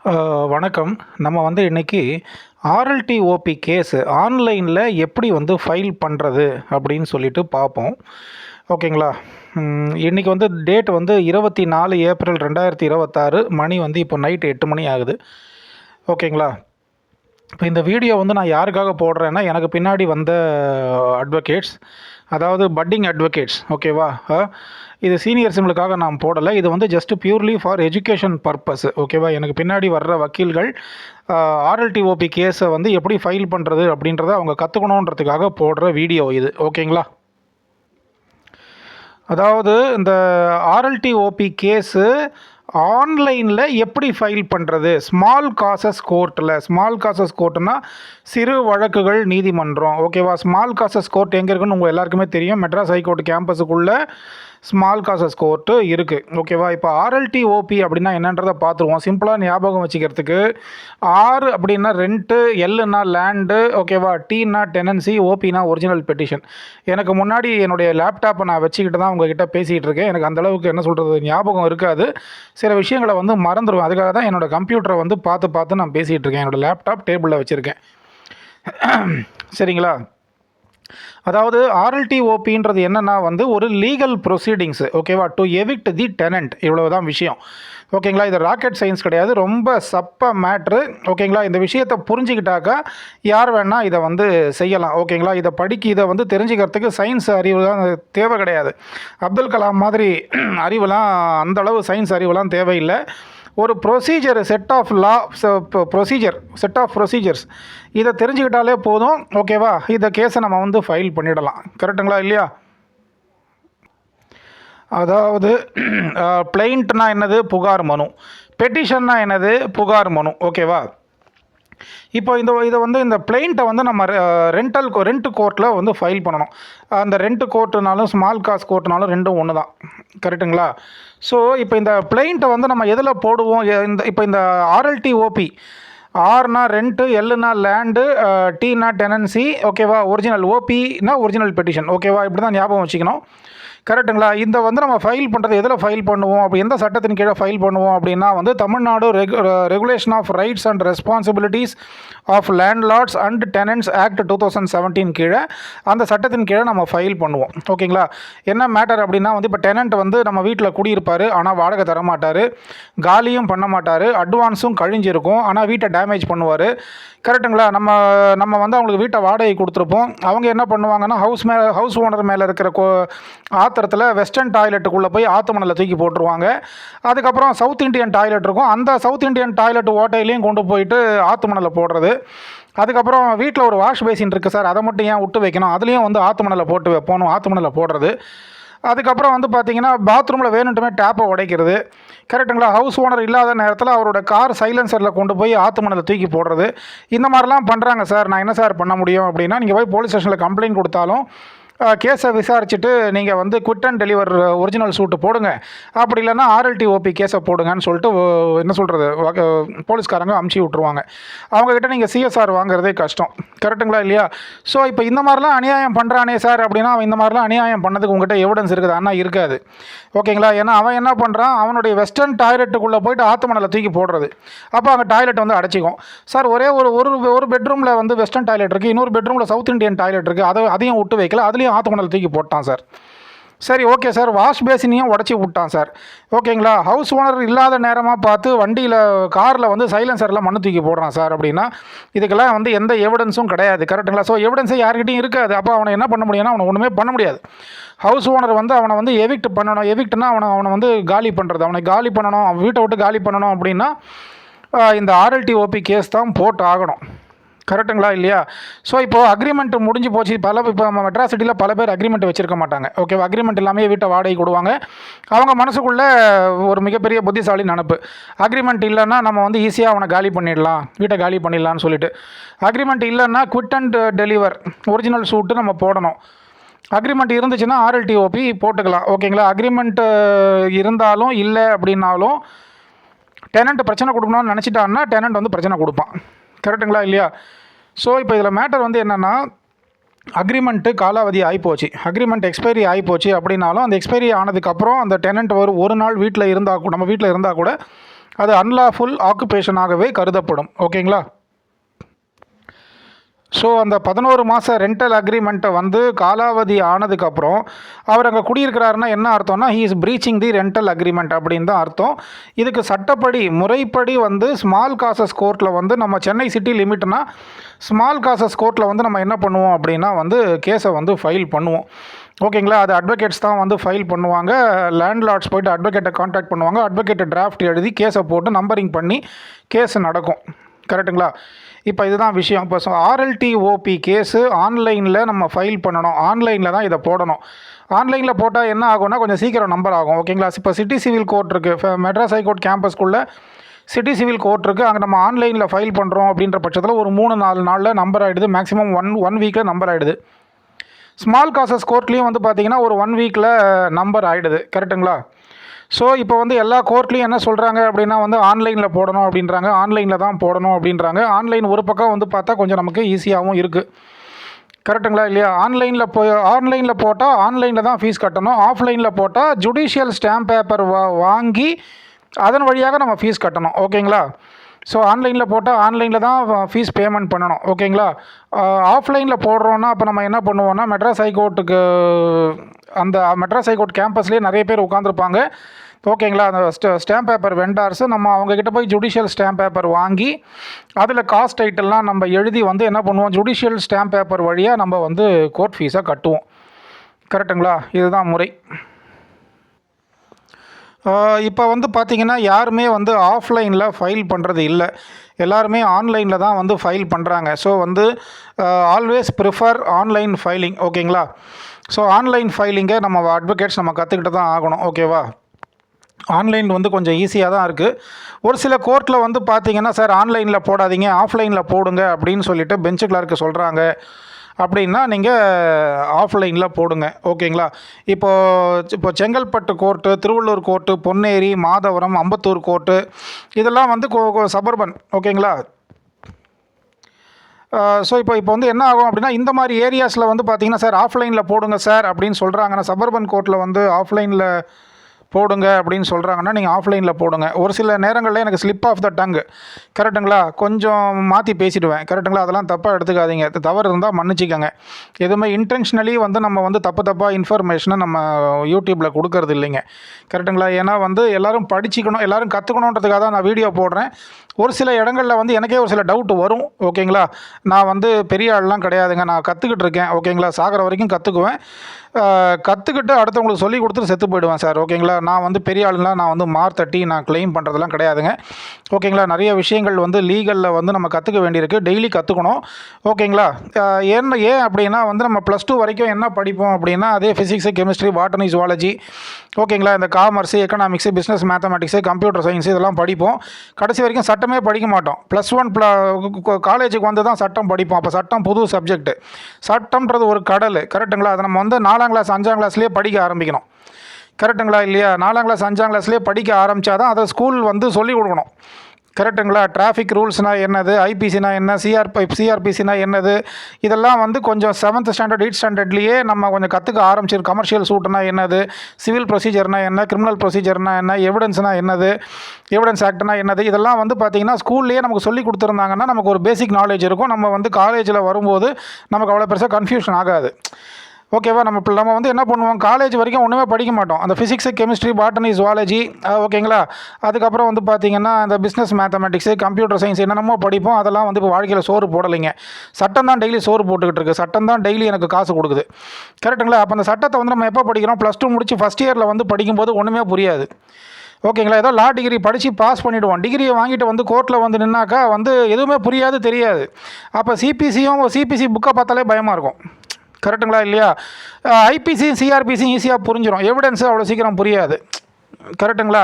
வணக்கம். நம்ம இன்றைக்கி ஆர்எல்டிஓபி கேஸு ஆன்லைனில் எப்படி ஃபைல் பண்ணுறது அப்படின்னு சொல்லிட்டு பார்ப்போம். ஓகேங்களா? இன்றைக்கி டேட் 24 ஏப்ரல் 2026 மணி இப்போ நைட்டு 8 மணி ஆகுது. ஓகேங்களா? இப்போ இந்த வீடியோ நான் யாருக்காக போடுறேன்னா, எனக்கு பின்னாடி வந்த அட்வொகேட்ஸ், அதாவது பட்டிங் அட்வொகேட்ஸ். ஓகேவா? இது சீனியர்ஸுங்களுக்காக நான் போடலை. இது just purely for education purpose. ஓகேவா? எனக்கு பின்னாடி வர்ற வக்கீல்கள் ஆர்எல்டிஓபி கேஸை எப்படி ஃபைல் பண்ணுறது அப்படின்றத அவங்க கற்றுக்கணுன்றதுக்காக போடுற வீடியோ இது. ஓகேங்களா? அதாவது இந்த ஆர்எல்டிஓபி கேஸு ஆன்லைனில் எப்படி ஃபைல் பண்ணுறது? ஸ்மால் காசஸ் கோர்ட்னா சிறு வழக்குகள் நீதிமன்றம். ஓகேவா? ஸ்மால் காசஸ் கோர்ட் எங்கே இருக்குன்னு உங்கள் எல்லாருக்குமே தெரியும். மெட்ராஸ் ஹைகோர்ட் கேம்பஸுக்குள்ளே ஸ்மால் காசஸ் கோர்ட்டு இருக்குது. ஓகேவா? இப்போ ஆர்எல்டிஓபி அப்படின்னா என்னன்றதை பார்த்துருவோம். சிம்பிளாக ஞாபகம் வச்சுக்கிறதுக்கு, ஆர் அப்படின்னா ரெண்ட்டு, எல்லுனா லேண்டு, ஓகேவா, டீனா டெனன்சி, ஓபினா ஒரிஜினல் பெட்டிஷன். எனக்கு முன்னாடி என்னுடைய லேப்டாப்பை நான் வச்சுக்கிட்டு தான் உங்ககிட்ட பேசிகிட்டு இருக்கேன். எனக்கு அந்தளவுக்கு என்ன சொல்கிறது ஞாபகம் இருக்காது. சில விஷயங்களை மறந்துடுவேன். அதுக்காக தான் என்னோடய கம்ப்யூட்டரை பார்த்து நான் பேசிகிட்டு இருக்கேன். என்னோடய லேப்டாப் டேபிளில் வச்சுருக்கேன். சரிங்களா? அதாவது ஆர்எல்டிஓபின்றது என்னென்னா ஒரு லீகல் ப்ரொசீடிங்ஸு. ஓகேவா? To evict the tenant. இவ்வளோ தான் விஷயம். ஓகேங்களா? இது ராக்கெட் சயின்ஸ் கிடையாது, ரொம்ப சப்ப மேட்ரு. ஓகேங்களா? இந்த விஷயத்தை புரிஞ்சுக்கிட்டாக்கா யார் வேணால் இதை செய்யலாம். ஓகேங்களா? இதை தெரிஞ்சுக்கிறதுக்கு சயின்ஸ் அறிவு தான் தேவை கிடையாது. அப்துல் கலாம் மாதிரி அறிவுலாம், அந்தளவு சயின்ஸ் அறிவுலாம் தேவையில்லை. ஒரு ப்ரொசீஜர், செட் ஆஃப் ப்ரொசீஜர்ஸ் இதை தெரிஞ்சுக்கிட்டாலே போதும். ஓகேவா? இந்த கேஸை நம்ம ஃபைல் பண்ணிடலாம். கரெக்டுங்களா இல்லையா? அதாவது பிளைண்ட்னா என்னது? புகார் மனு. பெட்டிஷன்னா என்னது? புகார் மனு. ஓகேவா? இப்போ இந்த பிளைண்ட்டை நம்ம ரெண்ட் கோர்ட்டில் ஃபைல் பண்ணணும். அந்த ரெண்ட் கோர்ட்டுனாலும் ஸ்மால் காஸ் கோர்ட்டுனாலும் ரெண்டும் ஒன்று தான். கரெக்டுங்களா? ஸோ இப்போ இந்த பிளைண்ட்டை நம்ம எதில் போடுவோம்? இப்போ இந்த ஆர்எல்டிஓபி, ஆர்னா ரெண்ட்டு, எல்லுனா லேண்டு, டீனா டெனன்சி, ஓகேவா, ஒரிஜினல், ஓபினா ஒரிஜினல் பெட்டிஷன். ஓகேவா? இப்படி தான் ஞாபகம் வச்சுக்கணும். கரெக்டுங்களா? இந்த நம்ம ஃபைல் பண்ணுறது எதில் ஃபைல் பண்ணுவோம்? அப்படி எந்த சட்டத்தின் கீழே ஃபைல் பண்ணுவோம் அப்படின்னா Tamil Nadu regulation of rights and responsibilities of landlords and tenants act 2017 கீழே, அந்த சட்டத்தின் கீழே நம்ம ஃபைல் பண்ணுவோம். ஓகேங்களா? என்ன மேட்டர் அப்படின்னா இப்போ டெனண்ட் நம்ம வீட்டில் குடியிருப்பார், ஆனால் வாடகை தர மாட்டார், காலியும் பண்ண மாட்டார், அட்வான்ஸும் கழிஞ்சிருக்கும், ஆனால் வீட்டை டேமேஜ் பண்ணுவார். கரெக்டுங்களா? நம்ம அவங்களுக்கு வீட்டை வாடகை கொடுத்துருப்போம். அவங்க என்ன பண்ணுவாங்கன்னா ஹவுஸ் ஓனர் மேலே இருக்கிற ஆத்திரத்தில் வெஸ்டர்ன் டாய்லெட்டுக்குள்ளே போய் ஆற்று மணலில் தூக்கி போட்டுருவாங்க. அதுக்கப்புறம் சவுத் இண்டியன் டாய்லெட் இருக்கும், அந்த சவுத் இண்டியன் டாய்லெட் ஓட்டையிலையும் கொண்டு போயிட்டு ஆற்று மணலில் போடுறது. அதுக்கப்புறம் வீட்டில் ஒரு வாஷ் பேசின் இருக்குது சார், அதை மட்டும் ஏன் விட்டு வைக்கணும், அதுலேயும் ஆற்று மணலில் போட்டு வைப்போம், ஆற்று மணலில் போடுறது. அதுக்கப்புறம் பார்த்தீங்கன்னா பாத்ரூமில் வேணுன்ட்டுமே டேப்பை உடைக்கிறது. கரெக்டுங்களா? ஹவுஸ் ஓனர் இல்லாத நேரத்தில் அவரோட கார் சைலன்சரில் கொண்டு போய் ஆற்று மணலில் தூக்கி போடுறது. இந்த மாதிரிலாம் பண்ணுறாங்க சார். நான் என்ன சார் பண்ண முடியும் அப்படின்னா, நீங்கள் போய் போலீஸ் ஸ்டேஷனில் கம்ப்ளைண்ட் கொடுத்தாலும் கேஸை விசாரிச்சுட்டு நீங்கள் quit and deliver original suit போடுங்க, அப்படி இல்லைன்னா ஆர்எல்டிஓபி கேஸை போடுங்கன்னு சொல்லிட்டு என்ன சொல்கிறது போலீஸ்காரங்க அமுச்சு விட்ருவாங்க. அவங்கக்கிட்ட நீங்கள் சிஎஸ்ஆர் வாங்குறதே கஷ்டம். கரெக்டுங்களா இல்லையா? ஸோ இப்போ இந்த மாதிரிலாம் அநியாயம் பண்ணுறானே சார் அப்படின்னா, அவன் இந்த மாதிரிலாம் அநியாயம் பண்ணதுக்கு உங்கள்கிட்ட எவிடன்ஸ் இருக்குது? ஆனால் இருக்காது. ஓகேங்களா? ஏன்னா அவன் என்ன பண்ணுறான், அவனுடைய வெஸ்டர்ன் டாய்லெட்டுக்குள்ளே போயிட்டு ஆற்று மணலில் தூக்கி போடுறது. அப்போ அங்கே டாய்லெட் அடைச்சிக்கும். சார் ஒரே ஒரு பெட்ரூமில் வெஸ்டர்ன் டாய்லெட் இருக்குது, இன்னொரு பெட்ரூமில் சவுத் இண்டியன் டாய்லெட் இருக்குது, அதையும் விட்டு வைக்கல, அதுலேயும் ஆற்று மணல் தூக்கி போட்டான் சார். சரி, ஓகே சார், வாஷ் பேசினையும் உடச்சி விட்டான் சார். ஓகேங்களா? ஹவுஸ் ஓனர் இல்லாத நேரமாக பார்த்து வண்டியில் காரில் சைலன்சரில் மண்ணு தூக்கி போடுறான் சார் அப்படின்னா, இதுக்கெல்லாம் எந்த எவிடன்ஸும் கிடையாது. கரெக்டுங்களா? ஸோ எவிடன்ஸே யார்கிட்டையும் இருக்காது. அப்போ அவனை என்ன பண்ண முடியும்னா, அவனை ஒன்றுமே பண்ண முடியாது. ஹவுஸ் ஓனர் அவனை எவிக்ட் பண்ணணும். எவிக்ட்னா அவனை காலி பண்ணுறது, அவனை காலி பண்ணணும், அவன் வீட்டை விட்டு காலி பண்ணணும் அப்படின்னா இந்த ஆர்எல்டிஓபி கேஸ் தான் போட்டு ஆகணும். கரெக்டுங்களா இல்லையா? ஸோ இப்போது அக்ரிமெண்ட் முடிஞ்சு போச்சு. இப்போ நம்ம மெட்ராஸ் சிட்டியில் பல பேர் அக்ரிமெண்ட் வச்சுருக்க மாட்டாங்க. ஓகேவா? அக்ரிமெண்ட் இல்லாமல் வீட்டை வாடகை கொடுவாங்க. அவங்க மனசுக்குள்ளே ஒரு மிகப்பெரிய புத்திசாலி நினப்பு, அக்ரிமெண்ட் இல்லைன்னா நம்ம ஈஸியாக அவனை காலி பண்ணிடலாம், வீட்டை காலி பண்ணிடலான்னு சொல்லிட்டு. அக்ரிமெண்ட் இல்லைன்னா quit and deliver original suit நம்ம போடணும். அக்ரிமெண்ட் இருந்துச்சுன்னா ஆர்எல்டிஓபி போட்டுக்கலாம். ஓகேங்களா? அக்ரிமெண்ட் இருந்தாலும் இல்லை அப்படின்னாலும் டெனண்ட் பிரச்சனை கொடுக்கணும்னு நினச்சிட்டான்னா டெனண்ட் பிரச்சனை கொடுப்பான். கரெக்டுங்களா இல்லையா? ஸோ இப்போ இதில் மேட்டர் என்னென்னா, அக்ரிமெண்ட்டு காலாவதி ஆகிப்போச்சு, அக்ரிமெண்ட் எக்ஸ்பைரி ஆகிப்போச்சு அப்படின்னாலும் அந்த எக்ஸ்பைரி ஆனதுக்கப்புறம் அந்த டெனண்ட் ஒரு நாள் வீட்டில் இருந்தால் கூட, நம்ம வீட்டில் இருந்தால் கூட அது அன்லாஃபுல் ஆக்குபேஷனாகவே கருதப்படும். ஓகேங்களா? ஸோ அந்த 11 மாத ரெண்டல் அக்ரிமெண்ட்டை வந்து காலாவதி ஆனதுக்கப்புறம் அவர் அங்கே குடியிருக்கிறாருன்னா என்ன அர்த்தம்னா he is preaching the rental agreement அப்படின்னு தான் அர்த்தம். இதுக்கு சட்டப்படி முறைப்படி வந்து ஸ்மால் காசஸ் கோர்ட்டில் வந்து நம்ம சென்னை சிட்டி லிமிட்னா ஸ்மால் காசஸ் கோர்ட்டில் வந்து நம்ம என்ன பண்ணுவோம் அப்படின்னா வந்து கேஸை வந்து ஃபைல் பண்ணுவோம். ஓகேங்களா? அது அட்வொகேட்ஸ் தான் வந்து ஃபைல் பண்ணுவாங்க. லேண்ட்லார்ட்ஸ் போய்ட்டு அட்வொகேட்டை காண்டாக்ட் பண்ணுவாங்க. அட்வொகேட்டை டிராஃப்ட் எழுதி கேஸை போட்டு நம்பரிங் பண்ணி கேஸ் நடக்கும். கரெக்டுங்களா? இப்போ இதுதான் விஷயம். இப்போ ஆர்எல்டிஓபி கேஸு ஆன்லைனில் நம்ம ஃபைல் பண்ணணும். ஆன்லைனில் தான் இதை போடணும். ஆன்லைனில் போட்டால் என்ன ஆகும்னா கொஞ்சம் சீக்கிரம் நம்பர் ஆகும். ஓகேங்களா? இப்போ சிட்டி சிவில் கோர்ட் இருக்குது, மெட்ராஸ் ஹைகோர்ட் கேம்பஸ்க்குள்ளே சிட்டி சிவில் கோர்ட் இருக்குது. அங்கே நம்ம ஆன்லைனில் ஃபைல் பண்ணுறோம் அப்படின்ற பட்சத்தில் ஒரு 3-4 நாளில் நம்பர் ஆகிடுது. மேக்ஸிமம் ஒன் வீக்கில் நம்பர் ஆகிடுது. ஸ்மால் காசஸ் கோர்ட்லேயும் வந்து பார்த்திங்கன்னா ஒரு 1 வீக்கில் நம்பர் ஆகிடுது. கரெக்டுங்களா? ஸோ இப்போ வந்து எல்லா கோர்ட்லேயும் என்ன சொல்கிறாங்க அப்படின்னா வந்து ஆன்லைனில் போடணும் அப்படின்றாங்க. ஆன்லைனில் தான் போடணும் அப்படின்றாங்க. ஆன்லைன் ஒரு பக்கம் வந்து பார்த்தா கொஞ்சம் நமக்கு ஈஸியாகவும் இருக்குது. கரெக்டுங்களா இல்லையா? ஆன்லைனில் போட்டால் ஆன்லைனில் தான் ஃபீஸ் கட்டணும். ஆஃப்லைனில் போட்டால் ஜுடிஷியல் ஸ்டாம்ப் பேப்பர் வாங்கி அதன் வழியாக நம்ம ஃபீஸ் கட்டணும். ஓகேங்களா? ஸோ ஆன்லைனில் போட்டால் ஆன்லைனில் தான் ஃபீஸ் பேமெண்ட் பண்ணணும். ஓகேங்களா? ஆஃப்லைனில் போடுறோன்னா அப்போ நம்ம என்ன பண்ணுவோன்னா மெட்ராஸ் ஹைகோர்ட்டுக்கு அந்த மெட்ராஸ் ஹைகோர்ட் கேம்பஸ்லேயே நிறைய பேர் உட்காந்துருப்பாங்க. ஓகேங்களா? அந்த ஸ்டாம்ப் பேப்பர் வெண்டார்ஸு நம்ம அவங்கக்கிட்ட போய் ஜுடிஷியல் ஸ்டாம்ப் பேப்பர் வாங்கி அதில் காஸ்ட் ஐட்டெல்லாம் நம்ம எழுதி வந்து என்ன பண்ணுவோம், ஜுடிஷியல் ஸ்டாம்ப் பேப்பர் வழியாக நம்ம வந்து கோர்ட் ஃபீஸை கட்டுவோம். கரெக்டுங்களா? இதுதான் முறை. இப்போ வந்து பார்த்திங்கன்னா யாருமே வந்து ஆஃப்லைனில் ஃபைல் பண்ணுறது இல்லை. எல்லாருமே ஆன்லைனில் தான் வந்து ஃபைல் பண்ணுறாங்க. ஸோ வந்து ஆல்வேஸ் ப்ரிஃபர் ஆன்லைன் ஃபைலிங். ஓகேங்களா? ஸோ ஆன்லைன் ஃபைலிங்கை நம்ம அட்வொகேட்ஸ் நம்ம கற்றுக்கிட்டு தான் ஆகணும். ஓகேவா? ஆன்லைன் வந்து கொஞ்சம் ஈஸியாக தான் இருக்குது. ஒரு சில கோர்ட்டில் வந்து பார்த்திங்கன்னா சார் ஆன்லைனில் போடாதீங்க, ஆஃப்லைனில் போடுங்க அப்படின்னு சொல்லிட்டு பெஞ்சு கிளார்க்கு சொல்கிறாங்க அப்படின்னா நீங்கள் ஆஃப்லைனில் போடுங்க. ஓகேங்களா? இப்போ Chengalpattu court, Tiruvallur court, Ponneri, Madhavaram, Ambattur court இதெல்லாம் வந்து சபர்பன். ஓகேங்களா? ஸோ இப்போ வந்து என்ன ஆகும் அப்படின்னா இந்த மாதிரி ஏரியாஸில் வந்து பார்த்திங்கன்னா சார் ஆஃப்லைனில் போடுங்க சார் அப்படின்னு சொல்கிறாங்கன்னா சபர்பன் கோர்ட்டில் வந்து ஆஃப்லைனில் போடுங்க அப்படின்னு சொல்கிறாங்கன்னா நீங்கள் ஆஃப்லைனில் போடுங்க. ஒரு சில நேரங்களில் எனக்கு ஸ்லிப் ஆஃப் த டங்கு. கரெக்டுங்களா? கொஞ்சம் மாற்றி பேசிடுவேன். கரெக்டுங்களா? அதெல்லாம் தப்பாக எடுத்துக்காதீங்க. தவறு இருந்தால் மன்னிச்சிக்கோங்க. எதுவுமே இன்டென்ஷனலி வந்து நம்ம வந்து தப்பாக இன்ஃபர்மேஷனை நம்ம யூடியூப்பில் கொடுக்கறது இல்லைங்க. கரெக்டுங்களா? ஏன்னா வந்து எல்லோரும் படிச்சுக்கணும், எல்லோரும் கற்றுக்கணுன்றதுக்காக தான் நான் வீடியோ போடுறேன். ஒரு சில இடங்களில் வந்து எனக்கே ஒரு சில டவுட் வரும். ஓகேங்களா? நான் வந்து பெரிய ஆள்லாம் கிடையாதுங்க, நான் கற்றுக்கிட்டு இருக்கேன். ஓகேங்களா? சாகிற வரைக்கும் கற்றுக்குவேன். கற்றுக்கிட்டு அடுத்தவங்களுக்கு சொல்லி கொடுத்துட்டு செத்து போயிடுவேன் சார். ஓகேங்களா? நான் வந்து பெரிய ஆளுலாம் நான் வந்து தட்டி நான் கிளைம் பண்ணுறதெல்லாம் கிடையாதுங்க. ஓகேங்களா? நிறைய விஷயங்கள் வந்து லீகலில் வந்து நம்ம கற்றுக்க வேண்டியிருக்கு. டெய்லி கற்றுக்கணும். ஓகேங்களா? ஏன் அப்படின்னா வந்து நம்ம +2 வரைக்கும் என்ன படிப்போம் அப்படின்னா அதே ஃபிசிக்ஸு, கெமிஸ்ட்ரி, பாட்டனி, ஜுவாலஜி, ஓகேங்களா, இந்த commerce, economics, business mathematics, computer science இதெல்லாம் படிப்போம். கடைசி வரைக்கும் சட்டமே படிக்க மாட்டோம். +1 காலேஜுக்கு வந்து தான் சட்டம் படிப்போம். அப்போ சட்டம் புது சப்ஜெக்ட்டு. சட்டம்ன்றது ஒரு கடல். கரெக்டுங்களா? அதை நம்ம வந்து 4ஆம் கிளாஸ் 5ஆம் கிளாஸ்லேயே படிக்க ஆரம்பிக்கணும். கரெக்டுங்களா இல்லையா? 4ஆம் கிளாஸ் 5ஆம் கிளாஸ்லேயே படிக்க ஆரம்பித்தா தான் அதை ஸ்கூல் வந்து சொல்லிக் கொடுக்கணும். கரெக்டுங்களா? டிராஃபிக் ரூல்ஸ்னால் என்னது, ஐபிசினா என்ன, சிஆர்பிசினா என்னது, இதெல்லாம் வந்து கொஞ்சம் 7th ஸ்டாண்டர்ட் 8th ஸ்டாண்டர்ட்லேயே நம்ம கொஞ்சம் கற்றுக்க ஆரம்பிச்சிரு. கமர்ஷியல் சூட்னா என்னது, சிவில் ப்ரொசீஜர்னா என்ன, கிரிமினல் ப்ரொசீஜர்னா என்ன, எவிடன்ஸ்னால் என்னது, எவிடன்ஸ் ஆக்ட்னா என்னது, இதெல்லாம் வந்து பார்த்திங்கன்னா ஸ்கூல்லேயே நமக்கு சொல்லி கொடுத்துருந்தாங்கன்னா நமக்கு ஒரு பேசிக் நாலேஜ் இருக்கும். நம்ம வந்து காலேஜில் வரும்போது நமக்கு அவ்வளோ பெருசாக கன்ஃபியூஷன் ஆகாது. ஓகேவா? நம்ம வந்து என்ன பண்ணுவோம், காலேஜ் வரைக்கும் ஒன்றுமே படிக்க மாட்டோம். அந்த ஃபிசிக்ஸு, கெமிஸ்ட்ரி, பாட்டனி, ஜுவாலஜி, ஓகேங்களா, அதுக்கப்புறம் வந்து பார்த்திங்கன்னா இந்த பிஸ்னஸ் மேத்தமெட்டிக்ஸு, கம்ப்யூட்டர் சயின்ஸ் என்னென்னமோ படிப்போம். அதெல்லாம் வந்து இப்போ வாழ்க்கையில் சோறு போடலைங்க. சட்டம் தான் டெய்லி சோறு போட்டுக்கிட்டு இருக்குது. சட்டம் தான் டெய்லி எனக்கு காசு கொடுக்குது. கரெக்டுங்களா? அப்போ அந்த சட்டத்தை வந்து நம்ம எப்போ படிக்கிறோம், +2 முடிச்சு ஃபஸ்ட் இயரில் வந்து படிக்கும்போது ஒன்றுமே புரியாது. ஓகேங்களா? ஏதோ லா டிகிரி படித்து பாஸ் பண்ணிவிடுவோம். டிகிரியை வாங்கிட்டு வந்து கோர்ட்டில் வந்து நின்னாக்கா வந்து எதுவுமே புரியாது, தெரியாது. அப்போ சிபிசி புக்கை பார்த்தாலே பயமாக இருக்கும். கரெக்டுங்களா இல்லையா? ஐபிசி, சிஆர்பிசி ஈஸியாக புரிஞ்சிடும். எவிடன்ஸு அவ்வளோ சீக்கிரம் புரியாது. கரெக்டுங்களா?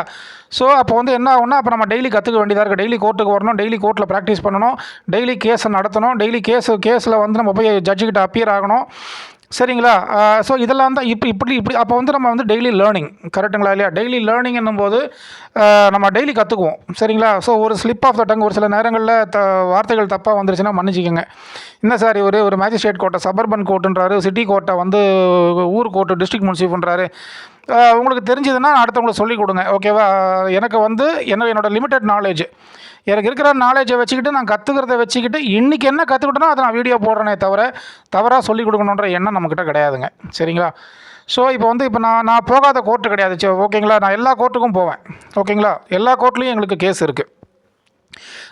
ஸோ அப்போ வந்து என்ன ஆகும்னா அப்போ நம்ம டெய்லி கற்றுக்க வேண்டியதாக இருக்குது. டெய்லி கோர்ட்டுக்கு வரணும், டெய்லி கோர்ட்டில் ப்ராக்டிஸ் பண்ணணும், டெய்லி கேஸை நடத்தணும், டெய்லி கேஸில் வந்து நம்ம போய் ஜட்ஜுக்கிட்ட அப்பியர் ஆகணும். சரிங்களா? ஸோ இதெல்லாம் தான் இப்படி அப்போ வந்து நம்ம வந்து டெய்லி லேர்னிங். கரெக்டுங்களா இல்லையா? டெய்லி லேர்னிங் என்னும்போது நம்ம டெய்லி கற்றுக்குவோம். சரிங்களா? ஸோ ஒரு ஸ்லிப் ஆஃப் த டங், ஒரு சில நேரங்களில் வார்த்தைகள் தப்பாக வந்துருச்சுன்னா மன்னிச்சிக்கோங்க. என்ன சார் ஒரு மேஜிஸ்ட்ரேட் கோர்ட்டை சபர்பன் கோர்ட்டுன்றாரு, சிட்டி கோர்ட்டை வந்து ஊர் கோர்ட்டு, டிஸ்ட்ரிக்ட் முன்சிஃப்ன்றாரு. உங்களுக்கு தெரிஞ்சதுன்னா அடுத்தவங்களுக்கு சொல்லிக் கொடுங்க. ஓகேவா? எனக்கு வந்து என்னோடய லிமிட்டட் நாலேஜ், எனக்கு இருக்கிற நாலேஜை வச்சுக்கிட்டு நான் கற்றுக்கிறத வச்சுக்கிட்டு இன்றைக்கி என்ன கற்றுக்கிட்டனோ அதை நான் வீடியோ போடுறேனே தவிர தவறாக சொல்லிக் கொடுக்கணுன்ற எண்ணம் நம்மக்கிட்ட கிடையாதுங்க. சரிங்களா? ஸோ இப்போ வந்து இப்போ நான் போகாத கோர்ட்டு கிடையாது. ஓகேங்களா? நான் எல்லா கோர்ட்டுக்கும் போவேன். ஓகேங்களா? எல்லா கோர்ட்லேயும் எங்களுக்கு கேஸ் இருக்குது.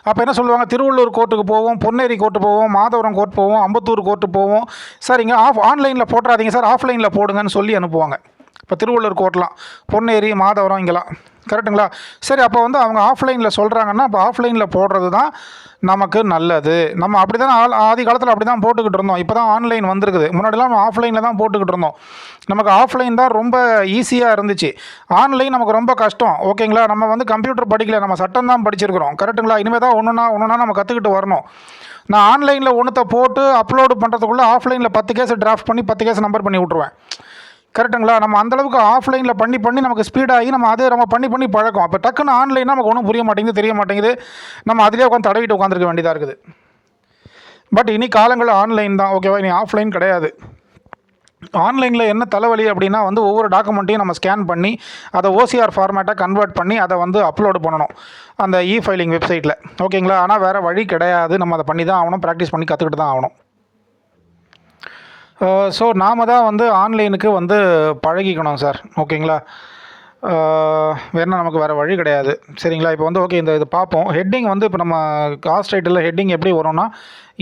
அப்போ என்ன சொல்லுவாங்க, திருவள்ளூர் கோர்ட்டுக்கு போவோம், பொன்னேரி கோர்ட்டு போவோம், மாதவரம் கோர்ட் போவோம், அம்பத்தூர் கோர்ட்டு போவோம். சார் இங்கே ஆன்லைனில் போட்டுறாதீங்க சார், ஆஃப்லைனில் போடுங்கன்னு சொல்லி அனுப்புவாங்க. இப்போ திருவள்ளூர் கோர்ட்லாம், பொன்னேரி, மாதவரம் இங்கெல்லாம். கரெக்டுங்களா? சரி, அப்போ வந்து அவங்க ஆஃப்லைனில் சொல்கிறாங்கன்னா அப்போ ஆஃப்லைனில் போடுறது தான் நமக்கு நல்லது. நம்ம அப்படி தான் ஆதி காலத்தில் அப்படி தான் போட்டுக்கிட்டு இருந்தோம். இப்போ தான் ஆன்லைன் வந்திருக்குது. முன்னாடிலாம் நம்ம ஆஃப்லைனில் தான் போட்டுக்கிட்டு இருந்தோம். நமக்கு ஆஃப்லைன் தான் ரொம்ப ஈஸியாக இருந்துச்சு. ஆன்லைன் நமக்கு ரொம்ப கஷ்டம். ஓகேங்களா? நம்ம வந்து கம்ப்யூட்டர் படிக்கல, நம்ம சட்டம் தான் படிச்சிருக்கிறோம். கரெக்டுங்களா? இனிமேல் தான் ஒன்றுனா நம்ம கற்றுக்கிட்டு வரணும். நான் ஆன்லைனில் ஒன்றுத்தை போட்டு அப்லோடு பண்ணுறதுக்குள்ளே ஆஃப்லைனில் 10 கேஸ் டிராஃப்ட் பண்ணி 10 கேஸ் நம்பர் பண்ணி விட்ருவேன். கரெக்டுங்களா? நம்ம அந்தளவுக்கு ஆஃப்லைனில் பண்ணி நமக்கு ஸ்பீடாகி நம்ம பண்ணி பழக்கம். அப்போ டக்குன்னு ஆன்லைன் நமக்கு ஒன்றும் புரிய மாட்டேங்குது, தெரிய மாட்டேங்குது. நம்ம அதிலே உட்காந்து தடவிட்டு உட்காந்துருக்க வேண்டியதாக இருக்குது. பட் இனி காலங்கள் ஆன்லைன் தான். ஓகேவா? இனி ஆஃப்லைன் கிடையாது. ஆன்லைனில் என்ன தலைவலி அப்படின்னா வந்து ஒவ்வொரு டாக்குமெண்ட்டையும் நம்ம ஸ்கேன் பண்ணி அதை ஓசிஆர் ஃபார்மேட்டாக கன்வெர்ட் பண்ணி அதை வந்து அப்லோடு பண்ணணும் அந்த ஃபைலிங் வெப்சைட்டில். ஓகேங்களா? ஆனால் வேறு வழி கிடையாது. நம்ம அதை பண்ணி தான் ஆகணும், ப்ராக்டிஸ் பண்ணி கற்றுக்கிட்டு தான் ஆகணும். ஸோ நாம் தான் வந்து ஆன்லைனுக்கு வந்து பழகிக்கணும் சார். ஓகேங்களா? வேணா நமக்கு வேறு வழி கிடையாது. சரிங்களா? இப்போ வந்து ஓகே, இது பார்ப்போம். ஹெட்டிங் வந்து இப்போ நம்ம காஸ்ட் டைட்டில் ஹெட்டிங் எப்படி வரும்னா,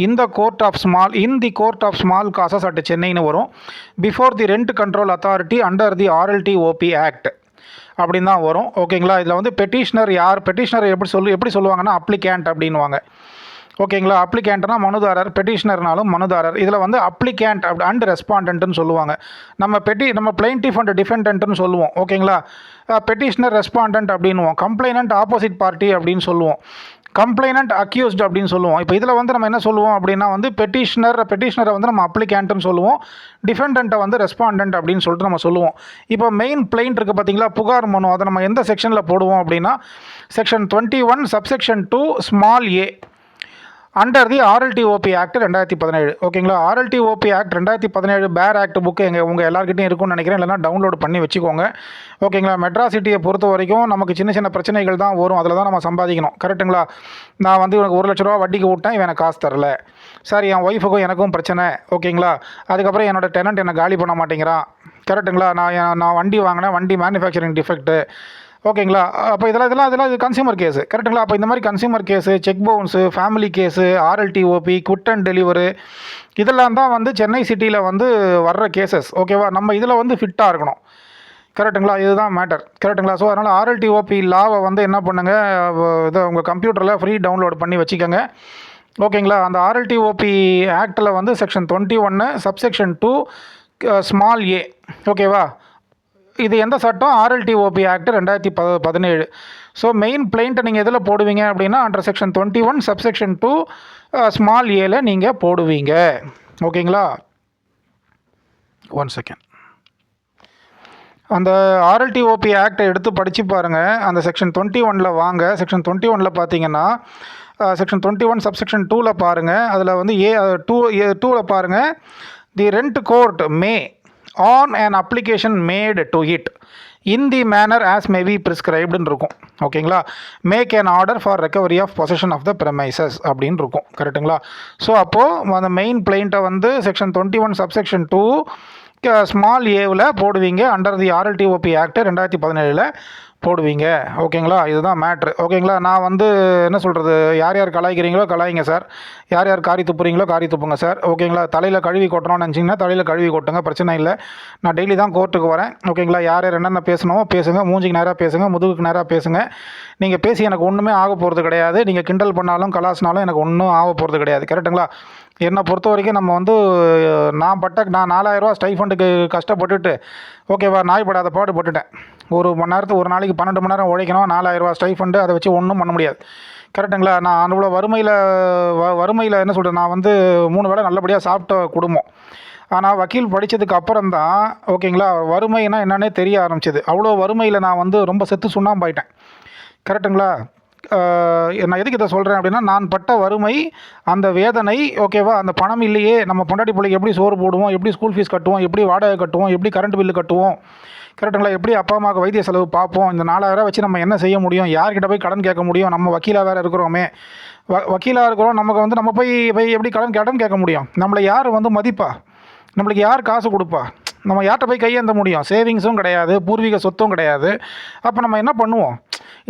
in the court of small causes at சென்னைன்னு வரும். Before the rent control authority under the RLTOP act அப்படின்னு தான் வரும். ஓகேங்களா? இதில் வந்து பெட்டிஷனர் யார், பெட்டிஷனர் எப்படி சொல்லுவாங்கன்னா அப்ளிகேண்ட் அப்படின்வாங்க. ஓகேங்களா? அப்ளிகேண்ட்னா மனுதாரர், பெட்டிஷனர்னாலும் மனுதாரர். இதில் வந்து அப்ளிகேண்ட் அண்ட் ரெஸ்பாண்டன்ட்னு சொல்லுவாங்க. நம்ம பிளைன்டிஃப் அண்ட் டிஃபெண்டன்ட்னு சொல்லுவோம். ஓகேங்களா? பெட்டிஷனர் ரெஸ்பாண்டன்ட் அப்படின்வோம். கம்ப்ளைனன்ட் ஆப்போசிட் பார்ட்டி அப்படின்னு சொல்லுவோம். கம்ப்ளைனன்ட் அக்யூஸ்ட் அப்படின்னு சொல்லுவோம். இப்போ இதில் வந்து நம்ம என்ன சொல்லுவோம் அப்படின்னா வந்து பெட்டிஷனரை வந்து நம்ம அப்ளிகேண்ட்னு சொல்லுவோம், டிஃபெண்டண்ட்டை வந்து ரெஸ்பாண்டன்ட் அப்படின்னு சொல்லிட்டு நம்ம சொல்லுவோம். இப்போ மெயின் பிளைண்ட் இருக்குது பார்த்தீங்களா, புகார் மனு, அதை நம்ம எந்த செக்ஷனில் போடுவோம் அப்படின்னா section 21 subsection 2 small a under the RLTOP act 2017. ஓகேங்களா? RLTOP ஆக்ட் 2017 பேர் ஆக்ட் புக்கு உங்கள் எல்லாருக்கிட்டையும் இருக்கும்னு நினைக்கிறேன். இல்லைனா டவுன்லோட் பண்ணி வச்சுக்கோங்க. ஓகேங்களா? மெட்ராஸ் சிட்டியை பொறுத்த வரைக்கும் நமக்கு சின்ன பிரச்சனைகள் தான் வரும். அதில் தான் நம்ம சம்பாதிக்கணும். கரெக்டுங்களா? நான் வந்து இவனுக்கு 1 லட்ச ரூபா வட்டிக்கு விட்டேன், இவன் எனக்கு காசு தரல. சார் என் ஒய்ஃபுக்கும் எனக்கும் பிரச்சனை. ஓகேங்களா? அதுக்கப்புறம் என்னோடய டெனண்ட் என்னை காலி பண்ண மாட்டேங்கிறான். கரெக்டுங்களா? நான் வண்டி வாங்கினேன், வண்டி மேனுஃபேக்சரிங் டிஃபெக்ட்டு. ஓகேங்களா? அப்போ இதெல்லாம் இது கன்சியூமர் கேஸு. கரெக்டுங்களா? அப்போ இந்த மாதிரி consumer case, cheque bounce, family case, RLTOP, quit and deliver, இதெல்லாம் தான் வந்து சென்னை சிட்டியில் வந்து வர்ற கேசஸ். ஓகேவா? நம்ம இதில் வந்து ஃபிட்டாக இருக்கணும். கரெக்டுங்களா? இதுதான் மேட்டர். கரெக்டுங்களா? ஸோ அதனால் RLTOP லாவை வந்து என்ன பண்ணுங்கள், இதை உங்கள் கம்ப்யூட்டரில் ஃப்ரீ டவுன்லோட் பண்ணி வச்சுக்கோங்க. ஓகேங்களா? அந்த RLTOP ஆக்டில் வந்து செக்ஷன் 21 சப்செக்ஷன் 2 ஸ்மால் a. ஓகேவா? இது எந்த சட்டம்? RLTOP act 2017. ஸோ மெயின் பிளைண்ட்டை நீங்கள் எதில் போடுவீங்க அப்படின்னா அண்டர் செக்ஷன் 21 சப்செக்ஷன் 2 ஸ்மால் ஏல நீங்கள் போடுவீங்க. ஓகேங்களா? 1 செகண்ட். அந்த RLTOP ஆக்டை எடுத்து படித்து பாருங்கள். அந்த செக்ஷன் 21 வாங்க. செக்ஷன் 21 பார்த்தீங்கன்னா செக்ஷன் 21 சப்செக்ஷன் 2 பாருங்கள். அதில் வந்து A2 பாருங்கள். The rent court may on an application made to it in the manner as may be prescribedன்னு இருக்கும். ஓகேங்களா? Make an order for recovery of possession of the premises அப்படின்னு இருக்கும். கரெக்டுங்களா? ஸோ அப்போது அந்த மெயின் பிளைண்ட்டை வந்து செக்ஷன் 21 சப்செக்ஷன் 2 ஸ்மால் ஏவில் போடுவீங்க. அண்டர் தி RLTOP ஆக்ட் 2017 போடுவீங்க. ஓகேங்களா? இதுதான் மேட்ரு. ஓகேங்களா? நான் வந்து என்ன சொல்கிறது, யார் கலாய்க்கிறீங்களோ கலாய்ங்க சார், யார் காரி துப்புறீங்களோ காரி துப்புங்க சார். ஓகேங்களா? தலையில் கழுவி கொட்டணும்னு நினச்சிங்கன்னா தலையில் கழுவி கொட்டுங்க, பிரச்சனை இல்லை. நான் டெய்லி தான் கோர்ட்டுக்கு வரேன். ஓகேங்களா? யார் என்னென்ன பேசணுமோ பேசுங்க, மூஞ்சிக்கு நேராக பேசுங்க, முதுகுக்கு நேராக பேசுங்க. நீங்கள் பேசி எனக்கு ஒன்றுமே ஆக போகிறது கிடையாது. நீங்கள் கிண்டல் பண்ணாலும் கலாசினாலும் எனக்கு ஒன்றும் ஆக போகிறது கிடையாது. கரெக்டுங்களா? என்னை பொறுத்த வரைக்கும் நம்ம வந்து நான் 4000 ரூபா ஸ்டைஃபண்டுக்கு கஷ்டப்பட்டுட்டு ஓகேவா, நாய்படாத பாடு பட்டுட்டேன். ஒரு மணி நேரத்துக்கு ஒரு நாளைக்கு 12 மணி நேரம் உழைக்கணும், 4000 ரூபா ஸ்டைஃபண்டு, அதை வச்சு ஒன்றும் பண்ண முடியாது. கரெக்டுங்களா? நான் அவ்வளோ வறுமையில் என்ன சொல்கிறேன், நான் வந்து 3 வேளை நல்லபடியாக சாப்பிட்ட குடும்பம். ஆனால் வக்கீல் படித்ததுக்கு அப்புறம் தான் ஓகேங்களா வறுமைனா என்னன்னே தெரிய ஆரம்பிச்சிது. அவ்வளோ வறுமையில் நான் வந்து ரொம்ப செத்து சுண்ணாம்பாயிட்டேன். கரெக்டுங்களா? நான் எதுக்கு இதை சொல்கிறேன் அப்படின்னா, நான் பட்ட வறுமை, அந்த வேதனை, ஓகேவா, அந்த பணம் இல்லையே, நம்ம பொண்டாட்டி பிள்ளைக்கு எப்படி சோறு போடுவோம், எப்படி ஸ்கூல் ஃபீஸ் கட்டுவோம், எப்படி வாடகை கட்டுவோம், எப்படி கரண்ட் பில்லு கட்டுவோம், கரெக்டுங்களா? எப்படி அப்பா அம்மாவுக்கு வைத்திய செலவு பார்ப்போம், இந்த 4000 வச்சு நம்ம என்ன செய்ய முடியும், யார்கிட்ட போய் கடன் கேட்க முடியும், நம்ம வக்கீலாக வேறு இருக்கிறோமே, வக்கீலாக இருக்கிறோம், நமக்கு வந்து நம்ம போய் எப்படி கடன் கேட்க முடியும், நம்மளை யார் வந்து மதிப்பா, நம்மளுக்கு யார் காசு கொடுப்பா, நம்ம யார்கிட்ட போய் கையேந்த முடியும், சேவிங்ஸும் கிடையாது, பூர்வீக சொத்தும் கிடையாது. அப்போ நம்ம என்ன பண்ணுவோம்,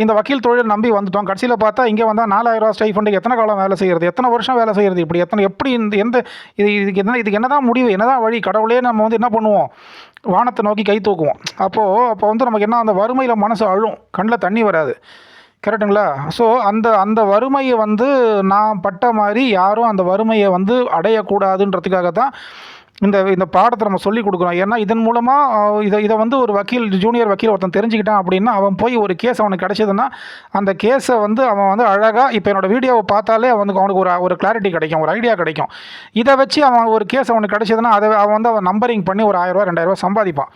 இந்த வக்கீல் தொழில் நம்பி வந்துட்டோம். கடைசியில் பார்த்தா இங்கே வந்தால் 4000 ஸ்டைஃபண்டுக்கு எத்தனை காலம் வேலை செய்கிறது, எத்தனை வருஷம் வேலை செய்கிறது, இப்படி எப்படி இதுக்கு என்ன தான் முடிவு, என்ன தான் வழி, கடவுளே நம்ம வந்து என்ன பண்ணுவோம், வானத்தை நோக்கி கை தூக்குவோம். அப்போ வந்து நமக்கு என்ன, அந்த வறுமையில் மனசு அழும், கண்ணில் தண்ணி வராது. கரெக்டுங்களா? ஸோ அந்த வறுமையை வந்து நான் பட்ட மாதிரி யாரும் அந்த வறுமையை வந்து அடையக்கூடாதுன்றதுக்காக தான் இந்த பாடத்தை நம்ம சொல்லிக் கொடுக்குறோம். ஏன்னா இதன் மூலமாக இதை வந்து ஒரு வக்கீல், ஜூனியர் வக்கீல் ஒருத்தன் தெரிஞ்சுக்கிட்டான் அப்படின்னா, அவன் போய் ஒரு கேஸ் அவனுக்கு கிடச்சிதுன்னா அந்த கேஸை வந்து அவன் வந்து அழகாக, இப்போ என்னோடய வீடியோவை பார்த்தாலே அவனுக்கு ஒரு கிளாரிட்டி கிடைக்கும், ஒரு ஐடியா கிடைக்கும். இதை வச்சு அவன் ஒரு கேஸ் அவனுக்கு கிடச்சிதுன்னா அவன் நம்பரிங் பண்ணி ஒரு 1000 2000 சம்பாதிப்பான்.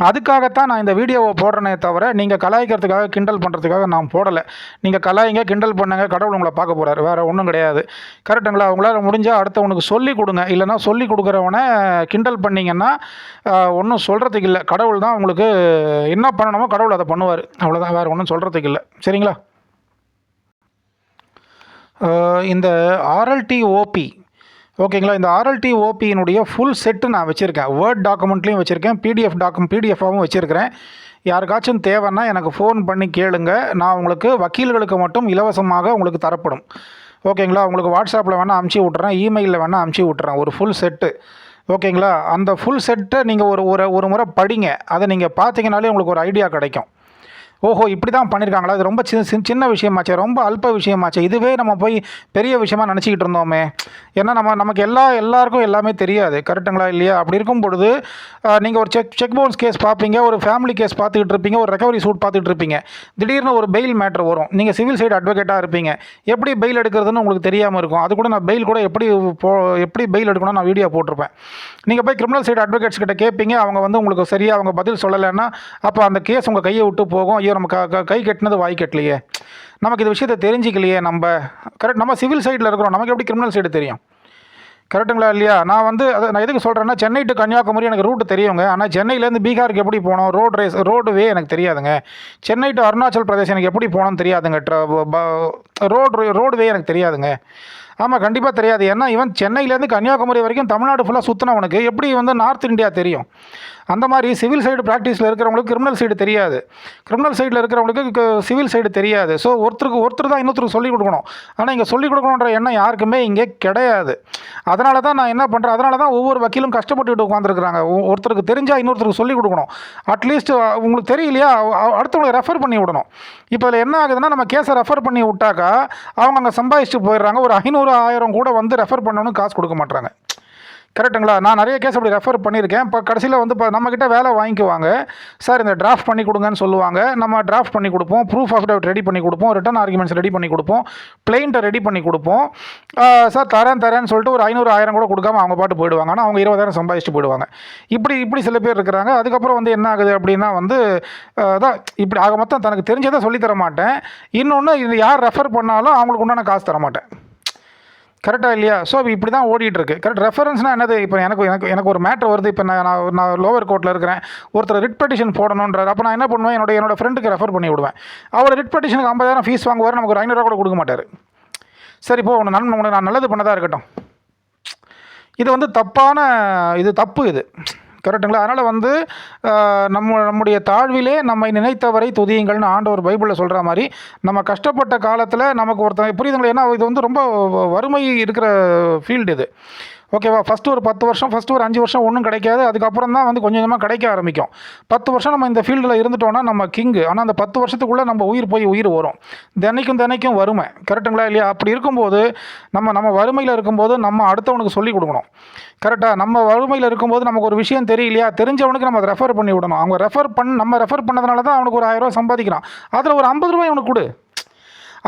அதுக்காகத்தான் நான் இந்த வீடியோவை போடுறேனே தவிர நீங்கள் கலாய்க்கிறதுக்காக, கிண்டல் பண்ணுறதுக்காக நான் போடலை. நீங்கள் கலாய்ங்க, கிண்டல் பண்ணுங்க, கடவுள் உங்களை பார்க்க போகிறாரு, வேறு ஒன்றும் கிடையாது. கரெக்டுங்களா? அவங்களால முடிஞ்சால் அடுத்தவனுக்கு சொல்லிக் கொடுங்க, இல்லைனா சொல்லிக் கொடுக்குறவனை கிண்டல் பண்ணிங்கன்னா ஒன்றும் சொல்கிறதுக்கு இல்லை. கடவுள் தான் உங்களுக்கு என்ன பண்ணணுமோ கடவுள் அதை பண்ணுவார், அவ்வளோதான், வேறு ஒன்றும் சொல்கிறதுக்கு இல்லை. சரிங்களா? இந்த RLTOP ஓகேங்களா, இந்த RLTOPயினுடைய ஃபுல் செட்டு நான் வச்சுருக்கேன். வேர்ட் டாக்குமெண்ட்லேயும் வச்சுருக்கேன், பிடிஎஃபாகவும் வச்சுருக்கிறேன். யாருக்காச்சும் தேவைன்னா எனக்கு ஃபோன் பண்ணி கேளுங்க. நான் உங்களுக்கு வக்கீல்களுக்கு மட்டும் இலவசமாக உங்களுக்கு தரப்படும். ஓகேங்களா? உங்களுக்கு வாட்ஸ்அப்பில் வேணால் அமுச்சு விட்றேன், இமெயிலில் வேணால் அமுச்சு விட்றேன், ஒரு ஃபுல் செட்டு. ஓகேங்களா? அந்த ஃபுல் செட்டை நீங்கள் ஒரு முறை படிங்க. அதை நீங்கள் பார்த்தீங்கனாலே உங்களுக்கு ஒரு ஐடியா கிடைக்கும். ஓஹோ, இப்படி தான் பண்ணியிருக்காங்களா, இது ரொம்ப சின்ன விஷயமாச்சே, ரொம்ப அல்ப விஷயமாச்சே, இதுவே நம்ம போய் பெரிய விஷயமாக நினச்சிக்கிட்டு இருந்தோமே. ஏன்னா நமக்கு எல்லாருக்கும் எல்லாமே தெரியாது. கரெக்டுங்களா இல்லையா? அப்படி இருக்கும் பொழுது நீங்கள் ஒரு செக் பவுன்ஸ் கேஸ் பார்ப்பீங்க, ஒரு ஃபேமிலி கேஸ் பார்த்துக்கிட்டு இருப்பீங்க, ஒரு ரெக்கவரி சூட் பார்த்துட்டு இருப்பீங்க. திடீர்னு ஒரு பெயில் மேட்ரு வரும். நீங்கள் சிவில் சைடு அட்வொகேட்டாக இருப்பீங்க, எப்படி பெயில் எடுக்கிறதுன்னு உங்களுக்கு தெரியாமல் இருக்கும். அது கூட நான் பெயில் கூட எப்படி பெயில் எடுக்கணும்னு நான் வீடியோ போட்டிருப்பேன். நீங்கள் போய் கிரிமினல் சைடு அட்வொகேட்ஸ் கிட்ட கேட்பீங்க, அவங்க வந்து உங்களுக்கு சரியாக அவங்க பதில் சொல்லலைன்னா அப்போ அந்த கேஸ் உங்கள் கையை விட்டு போகும். நம்ம கை கட்டினது வாய் கட்டலையே, நமக்கு இந்த விஷயத்தை தெரிஞ்சிக்கலையே நம்ம. கரெக்ட், நம்ம சிவில் சைடில் இருக்கிறோம், நமக்கு எப்படி கிரிமினல் சைடு தெரியும்? கரெக்டுங்களா இல்லையா? நான் எதுக்கு சொல்கிறேன்னா, சென்னை டு கன்னியாகுமரி எனக்கு ரூட்டு தெரியுங்க. ஆனால் சென்னையிலேருந்து பீகாருக்கு எப்படி போகணும், ரோடுவே எனக்கு தெரியாதுங்க. சென்னை டு அருணாச்சல் பிரதேசம் எனக்கு எப்படி போகணும்னு தெரியாதுங்க. ரோடுவே எனக்கு தெரியாதுங்க. ஆமாம், கண்டிப்பாக தெரியாது. ஏன்னா சென்னையிலேருந்து கன்னியாகுமரி வரைக்கும் தமிழ்நாடு ஃபுல்லாக சுற்றினவனுக்கு எப்படி வந்து நார்த் இந்தியா தெரியும்? அந்த மாதிரி சிவில் சைடு ப்ராக்டிஸில் இருக்கிறவங்களுக்கு கிரிமினல் சைடு தெரியாது, கிரிமினல் சைடில் இருக்கிறவங்களுக்கு சிவில் சைடு தெரியாது. ஸோ ஒருத்தர் தான் இன்னொருத்தருக்கு சொல்லிக் கொடுக்கணும். ஆனால் இங்கே சொல்லிக் கொடுக்கணுன்ற எண்ணம் யாருக்குமே இங்கே கிடையாது. அதனால தான் நான் என்ன பண்ணுறேன், அதனால தான் ஒவ்வொரு வக்கீலும் கஷ்டப்பட்டுக்கிட்டு உட்காந்துருக்குறாங்க. ஒருத்தருக்கு தெரிஞ்சால் இன்னொருத்தருக்கு சொல்லிக் கொடுக்கணும். அட்லீஸ்ட் உங்களுக்கு தெரியலையா, அடுத்தவங்களை ரெஃபர் பண்ணி விடணும். இப்போ இதில் என்ன ஆகுதுன்னா, நம்ம கேஸை ரெஃபர் பண்ணி விட்டாக்கா அவங்க அங்கே சம்பாதிச்சுட்டு போயிடுறாங்க. ஒரு 500 1000 கூட வந்து ரெஃபர் பண்ணணும்னு காசு கொடுக்க மாட்டாங்க. கரெக்டுங்களா? நான் நிறைய கேஸ் அப்படி ரெஃபர் பண்ணியிருக்கேன். இப்போ கடைசியில் வந்து இப்போ நம்மக்கிட்ட வேலை வாங்கிக்குவாங்க. சார் இந்த டிராஃப்ட் பண்ணி கொடுங்கன்னு சொல்லுவாங்க. நம்ம டிராஃப்ட் பண்ணி கொடுப்போம், ப்ரூஃப் ஆஃப் டெபிட் ரெடி பண்ணி கொடுப்போம், ரிட்டன் ஆர்குமெண்ட்ஸ் ரெடி பண்ணி கொடுப்போம், பிளெயின்ட்டை ரெடி பண்ணி கொடுப்போம். சார் தரேன்னு சொல்லிட்டு ஒரு 500 1000 கூட கொடுக்காம அவங்க பாட்டு போயிடுவாங்க. ஆனால் அவங்க 20,000 சம்பாதிச்சுட்டு போயிடுவாங்க. இப்படி சில பேர் இருக்கிறாங்க. அதுக்கப்புறம் வந்து என்ன ஆகுது அப்படின்னா வந்து அதான் இப்படி ஆக மொத்தம் தனக்கு தெரிஞ்சதை சொல்லித்தர மாட்டேன். இன்னொன்று, இது யார் ரெஃபர் பண்ணாலும் அவங்களுக்கு உண்டான காசு தர மாட்டேன். கரெக்டாக இல்லையா? ஸோ இப்படி தான் ஓடிட்டுருக்கு. கரெக்ட். ரெஃபரன்ஸ்னால் என்னது? இப்போ எனக்கு ஒரு மேட்ரு வருது. இப்போ நான் லோவர் கோர்ட்டில் இருக்கிறேன், ஒருத்தர் ரிட் பெட்டிஷன் போடணுன்றார். அப்போ நான் என்ன பண்ணுவேன், என்னோட ஃப்ரெண்டுக்கு ரெஃபர் பண்ணி விடுவேன். அவர் ரிட் பெட்டிஷனுக்கு 50,000 ஃபீஸ் வாங்குவார், நமக்கு ஒரு 500 கூட கொடுக்க மாட்டார். சரி, இப்போ உனக்கு நான் நல்லது பண்ணதாக இருக்கட்டும். இது வந்து தப்பு இது. கரெக்டுங்களா? அதனால் வந்து நம்முடைய தாழ்விலே நம்மை நினைத்தவரை துதியுங்கள்னு ஆண்டவர் பைபிளில் சொல்கிற மாதிரி, நம்ம கஷ்டப்பட்ட காலத்தில் நமக்கு ஒருத்தன் புரியுதுங்களா? ஏன்னா இது வந்து ரொம்ப வறுமை இருக்கிற ஃபீல்டு இது. ஓகேவா? ஃபஸ்ட்டு ஒரு 10 வருஷம், ஃபஸ்ட்டு ஒரு 5 வருஷம் ஒன்றும் கிடைக்காது. அதுக்கப்புறம் தான் வந்து கொஞ்சம் கொஞ்சமாக கிடைக்க ஆரம்பிக்கும். 10 வருஷம் நம்ம இந்த ஃபீல்டில் இருந்துட்டோம்னா நம்ம கிங்கு. ஆனால் அந்த 10 வருஷத்துக்குள்ளே நம்ம உயிர் வரும். தினைக்கும் வறுமை. கரெக்டுங்களா இல்லையா? அப்படி இருக்கும்போது நம்ம வறுமையில் இருக்கும்போது நம்ம அடுத்தவனுக்கு சொல்லிக் கொடுக்கணும். கரெக்டாக? நம்ம வறுமையில் இருக்கும்போது நமக்கு ஒரு விஷயம் தெரியலையா, தெரிஞ்சவனுக்கு நம்ம அதை ரெஃபர் பண்ணி விடணும். அவங்க நம்ம ரெஃபர் பண்ணதுனால தான் அவனுக்கு ஒரு 1000 ரூபா சம்பாதிக்கிறான். அதில் ஒரு 50 ரூபாய் அவனுக்கு கொடு.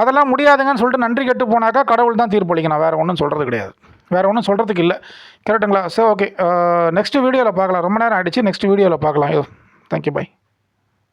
அதெல்லாம் முடியாதுங்கன்னு சொல்லிட்டு நன்றி கெட்டு போனாக்கா கடவுள் தான் தீர்ப்பளிக்கணும். வேறு ஒன்றும் சொல்கிறது கிடையாது, வேறு ஒன்றும் சொல்கிறதுக்கு இல்லை. கரெக்டுங்களா? சரி, ஓகே. நெக்ஸ்ட் வீடியோவில் பார்க்கலாம். ரொம்ப நேரம் ஆகிடுச்சு. நெக்ஸ்ட் வீடியோவில் பார்க்கலாம். Thank you, by.